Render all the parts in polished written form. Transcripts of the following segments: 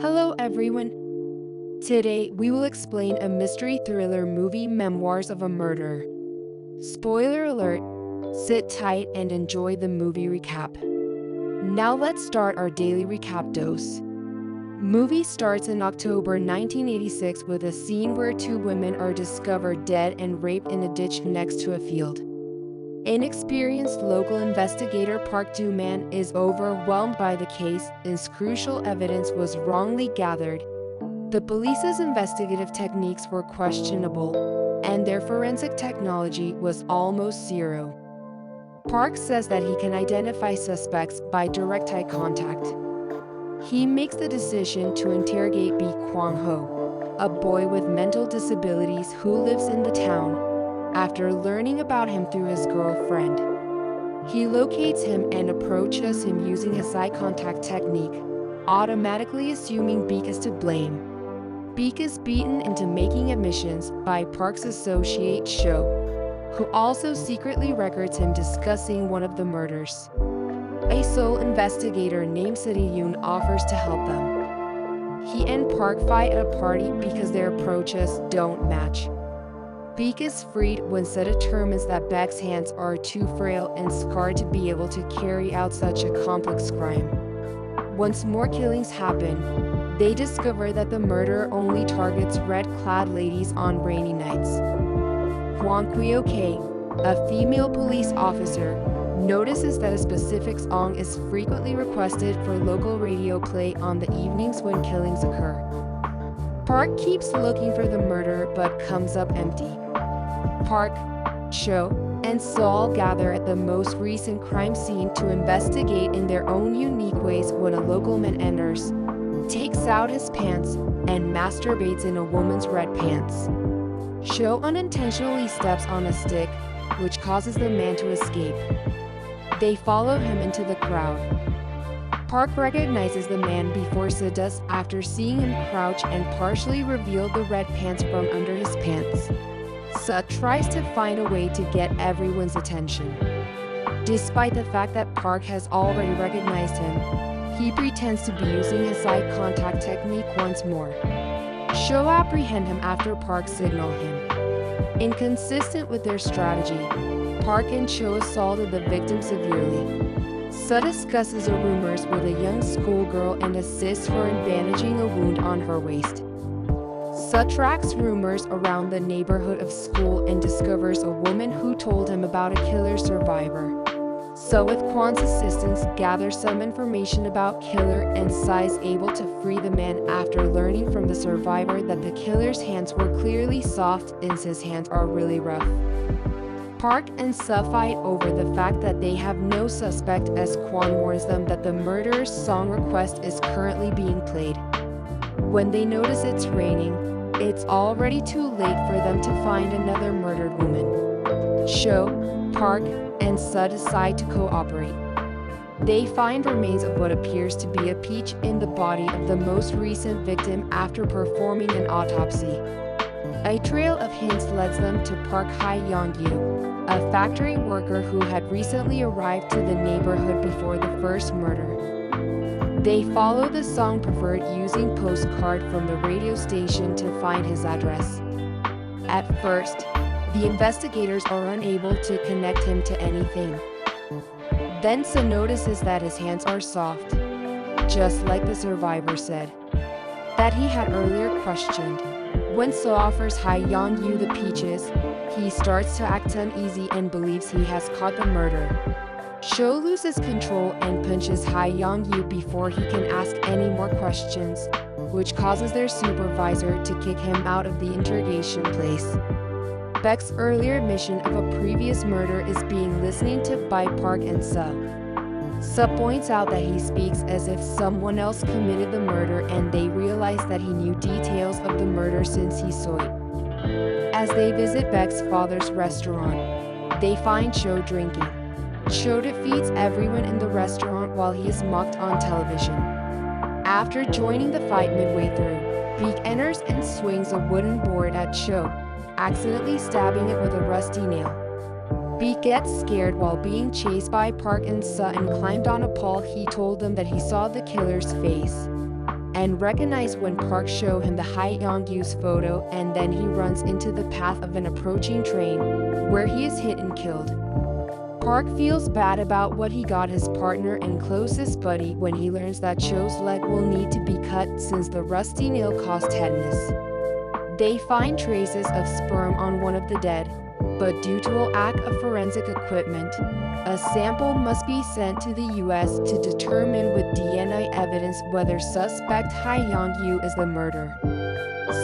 Hello everyone. Today we will explain a mystery thriller movie, Memoirs of a Murderer. Spoiler alert, sit tight and enjoy the movie recap. Now let's start our daily recap dose. Movie starts in October 1986 with a scene where two women are discovered dead and raped in a ditch next to a field. Inexperienced local investigator Park Do-man is overwhelmed by the case, as crucial evidence was wrongly gathered. The police's investigative techniques were questionable, and their forensic technology was almost zero. Park says that he can identify suspects by direct eye contact. He makes the decision to interrogate Baek Kwang-ho, a boy with mental disabilities who lives in the town, after learning about him through his girlfriend. He locates him and approaches him using his eye contact technique, automatically assuming Baek is to blame. Baek is beaten into making admissions by Park's associate Sho, who also secretly records him discussing one of the murders. A sole investigator named Se-yoon offers to help them. He and Park fight at a party because their approaches don't match. Baek is freed when Se determines that Baek's hands are too frail and scarred to be able to carry out such a complex crime. Once more killings happen, they discover that the murderer only targets red-clad ladies on rainy nights. Hwang Kyo-kei, a female police officer, notices that a specific song is frequently requested for local radio play on the evenings when killings occur. Park keeps looking for the murderer but comes up empty. Park, Sho, and Seol gather at the most recent crime scene to investigate in their own unique ways when a local man enters, takes out his pants, and masturbates in a woman's red pants. Sho unintentionally steps on a stick, which causes the man to escape. They follow him into the crowd. Park recognizes the man before Se does after seeing him crouch and partially reveal the red pants from under his pants. Se tries to find a way to get everyone's attention. Despite the fact that Park has already recognized him, he pretends to be using his eye contact technique once more. Sho apprehend him after Park signal him. Inconsistent with their strategy, Park and Sho assaulted the victim severely. Se discusses the rumors with a young schoolgirl and assists her in bandaging a wound on her waist. Se tracks rumors around the neighborhood of school and discovers a woman who told him about a killer survivor. Se, with Kwan's assistance, gathers some information about killer and Se is able to free the man after learning from the survivor that the killer's hands were clearly soft as his hands are really rough. Park and Se fight over the fact that they have no suspect as Kwan warns them that the murderer's song request is currently being played. When they notice it's raining, it's already too late for them to find another murdered woman. Sho, Park, and Se decide to cooperate. They find remains of what appears to be a peach in the body of the most recent victim after performing an autopsy. A trail of hints leads them to Park Hae-young-yu, a factory worker who had recently arrived to the neighborhood before the first murder. They follow the song preferred using postcard from the radio station to find his address. At first, the investigators are unable to connect him to anything. Then Se notices that his hands are soft, just like the survivor said, that he had earlier questioned. When Se offers Hae-young-yu the peaches, he starts to act uneasy and believes he has caught the murderer. Sho loses control and punches Hae-young-yu before he can ask any more questions, which causes their supervisor to kick him out of the interrogation place. Baek's earlier admission of a previous murder is being listened to by Park and Se. Se points out that he speaks as if someone else committed the murder, and they realize that he knew details of the murder since he saw it. As they visit Baek's father's restaurant, they find Sho drinking. Sho defeats everyone in the restaurant while he is mocked on television. After joining the fight midway through, Baek enters and swings a wooden board at Sho, accidentally stabbing it with a rusty nail. Baek gets scared while being chased by Park and Se and climbed on a pole. He told them that he saw the killer's face. and recognize when Park shows him the Ha Yong-yu's photo, and then he runs into the path of an approaching train, where he is hit and killed. Park feels bad about what he got his partner and closest buddy when he learns that Cho's leg will need to be cut since the rusty nail caused tetanus. They find traces of sperm on one of the dead, but due to a lack of forensic equipment, a sample must be sent to the US to determine with DNA evidence whether suspect Ha Yong-yu is the murderer.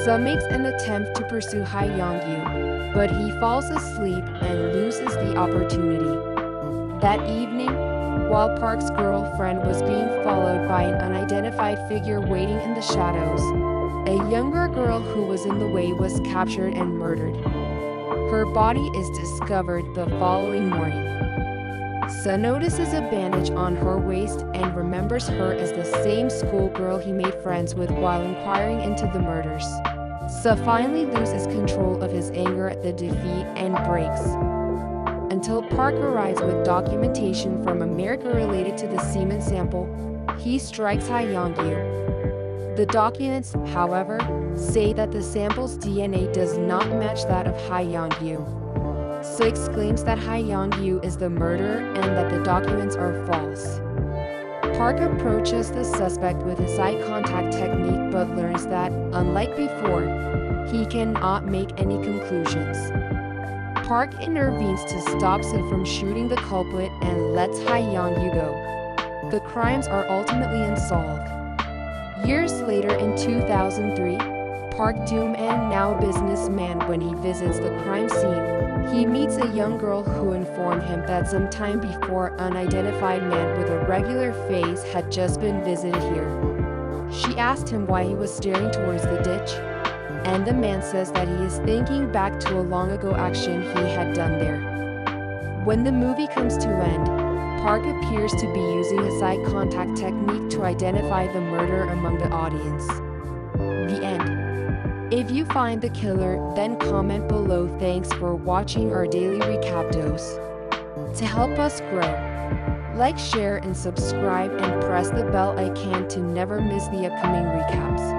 Sun makes an attempt to pursue Ha Yong-yu, but he falls asleep and loses the opportunity. That evening, while Park's girlfriend was being followed by an unidentified figure waiting in the shadows, a younger girl who was in the way was captured and murdered. Her body is discovered the following morning. Sun notices a bandage on her waist and remembers her as the same schoolgirl he made friends with while inquiring into the murders. Sun finally loses control of his anger at the defeat and breaks. Until Park arrives with documentation from America related to the semen sample, he strikes Ha Yong-yu. The documents, however, say that the sample's DNA does not match that of Ha Yong-yu. Sun exclaims that Ha Yong-yu is the murderer and that the documents are false. Park approaches the suspect with his eye contact technique but learns that, unlike before, he cannot make any conclusions. Park intervenes to stop Sun from shooting the culprit and lets Ha Yong-yu go. The crimes are ultimately unsolved. Years later in 2003, Park Doo-man, now businessman, when he visits the crime scene, he meets a young girl who informed him that some time before an unidentified man with a regular face had just been visited here. She asked him why he was staring towards the ditch, and the man says that he is thinking back to a long ago action he had done there. When the movie comes to end, Park appears to be using his eye contact technique to identify the murderer among the audience. The end. If you find the killer, then comment below. Thanks for watching our daily recap dose. To help us grow, like, share, and subscribe, and press the bell icon to never miss the upcoming recaps.